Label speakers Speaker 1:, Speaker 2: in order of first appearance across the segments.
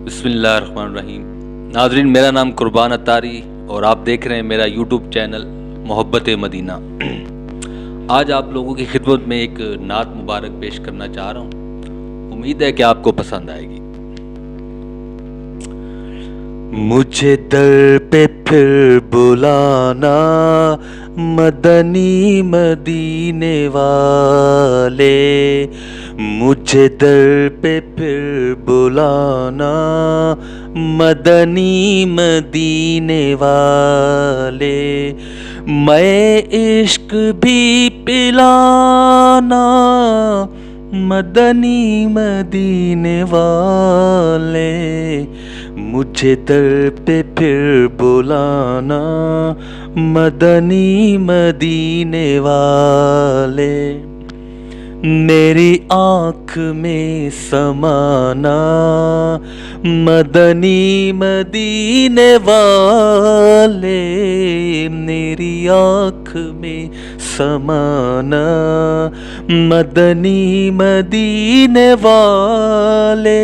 Speaker 1: بسم اللہ الرحمن الرحیم۔ ناظرین، میرا نام قربان اتاری اور آپ دیکھ رہے ہیں میرا یوٹیوب چینل محبت مدینہ۔ آج آپ لوگوں کی خدمت میں ایک نعت مبارک پیش کرنا چاہ رہا ہوں، امید ہے کہ آپ کو پسند آئے گی۔ مجھے در پہ پھر بلانا مدنی مدینے والے، مجھے در پہ پھر بلانا مدنی مدینے والے، میں عشق بھی پلانا مدنی مدینے والے، مجھے در پہ پھر بلانا مدنی مدینے والے، میری آنکھ میں سمانا مدنی مدینے والے، میری آنکھ میں سمانا مدنی مدینے والے،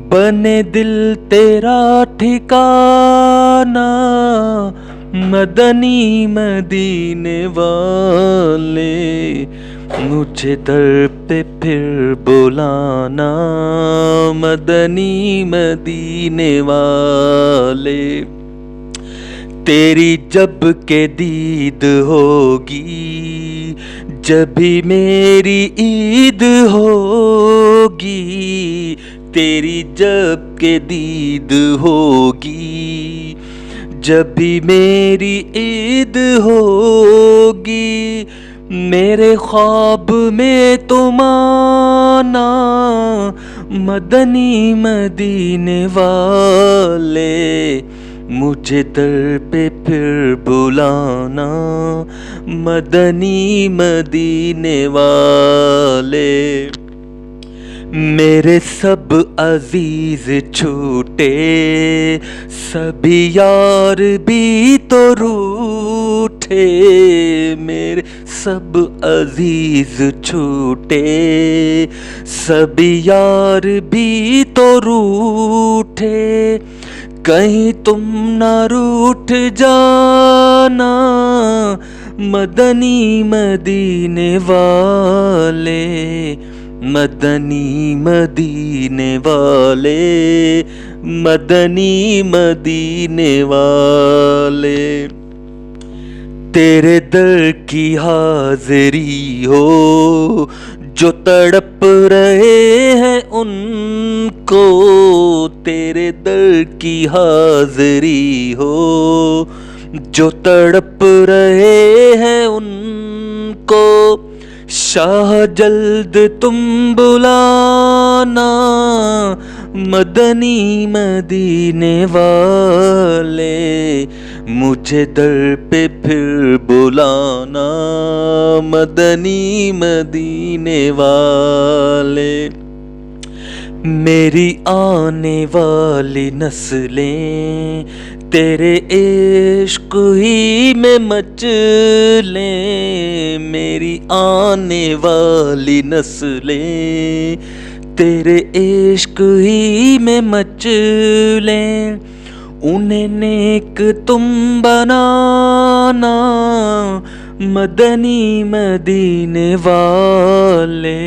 Speaker 1: بنے دل تیرا ٹھکانا مدنی مدینے والے، مجھے در پہ پھر بلانا مدنی مدینے والے، تیری جب کہ دید ہوگی جبھی میری عید ہوگی، تیری جب کہ دید ہوگی جبھی میری عید ہوگی، میرے خواب میں تم آنا مدنی مدینے والے، مجھے در پہ پھر بلانا مدنی مدینے والے، میرے سب عزیز چھوٹے سبھی یار بھی تو روٹھے، میرے سب عزیز چھوٹے سبھی یار بھی تو روٹھے، کہیں تم نہ روٹھ جانا مدنی مدینے والے، مدنی مدینے والے، مدنی مدینے والے، تیرے در کی حاضری ہو جو تڑپ رہے ہیں ان کو، تیرے در کی حاضری ہو جو تڑپ رہے ہیں ان کو، شاہ جلد تم بلانا مدنی مدینے والے، مجھے در پہ پھر بلانا مدنی مدینے والے، میری آنے والی نسلیں تیرے عشق ہی میں مچلیں، میری آنے والی نسلیں تیرے عشق ہی میں مچلیں، انہیں نیک تم بنانا مدنی مدینے والے،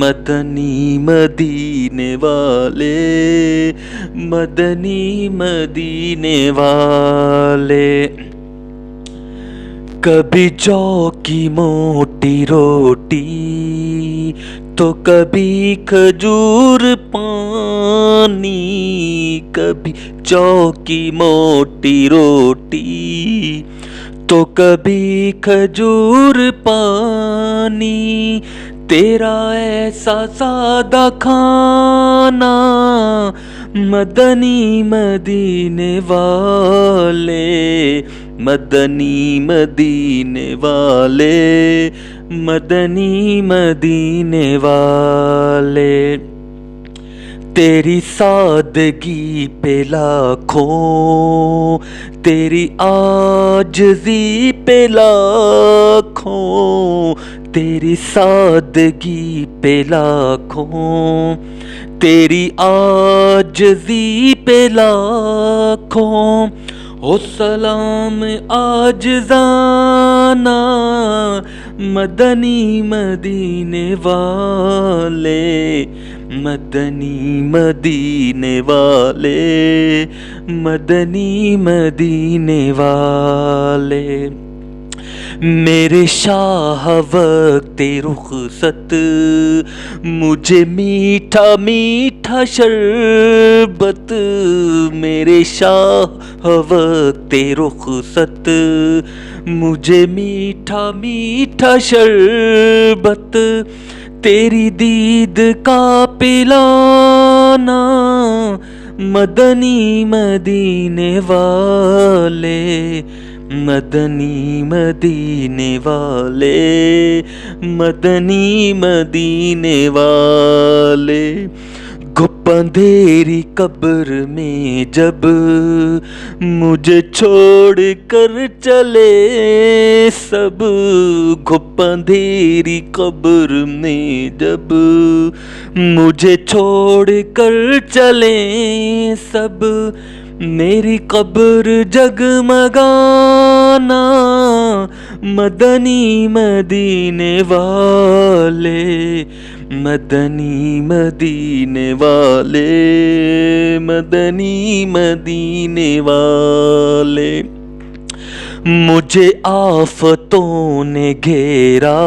Speaker 1: مدنی مدینے والے، مدنی مدینے والے، کبھی جو کی موٹی روٹی تو کبھی کھجور پانی، کبھی جو کی موٹی روٹی تو کبھی کھجور پانی، تیرا ایسا سادہ کھانا مدنی مدینے والے، مدنی مدینے والے، مدنی مدینے والے، تیری سادگی پہ لاکھوں تیری عاجزی پہ لاکھوں، تیری سادگی پہ لاکھوں، تیری عاجزی پہ لاکھوں، ہو سلام عاجزانہ مدنی مدینے والے، مدنی مدینے والے، مدنی مدینے والے۔ میرے شاہ وقت رخصت مجھے میٹھا میٹھا شربت، میرے شاہ وقت رخصت مجھے میٹھا میٹھا شربت، تیری دید کا پلانا مدنی مدینے والے، مدنی مدینے والے، مدنی مدینے والے۔ گھپ اندھیری قبر میں جب مجھے چھوڑ کر چلے سب، گھپ اندھیری قبر میں جب مجھے چھوڑ کر چلے سب، میری قبر جگمگانا مدنی مدینے والے، مدنی مدینے والے، مدنی مدینے والے۔ مجھے آفتوں نے گھیرا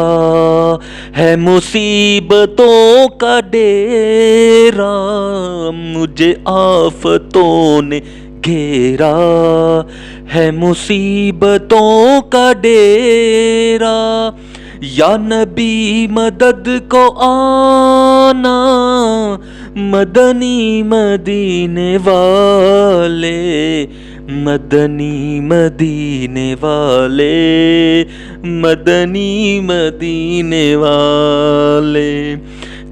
Speaker 1: ہے مصیبتوں کا ڈیرا، مجھے آفتوں نے گھیرا ہے مصیبتوں کا ڈیرا، یا نبی مدد کو آنا مدنی مدینے والے، مدنی مدینے والے، مدنی مدینے والے۔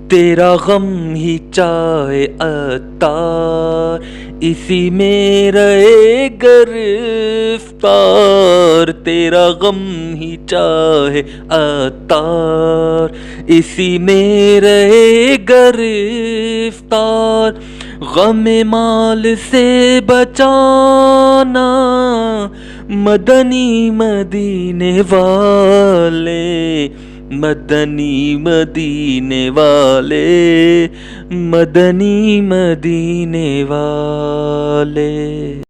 Speaker 1: تیرا غم ہی چاہے عطار اسی میں رہے گرفتار، تیرا غم ہی چاہے عطار اسی میں رہے گرفتار، غم مال سے بچانا مدنی مدینے والے، مدنی مدینے والے، مدنی مدینے والے۔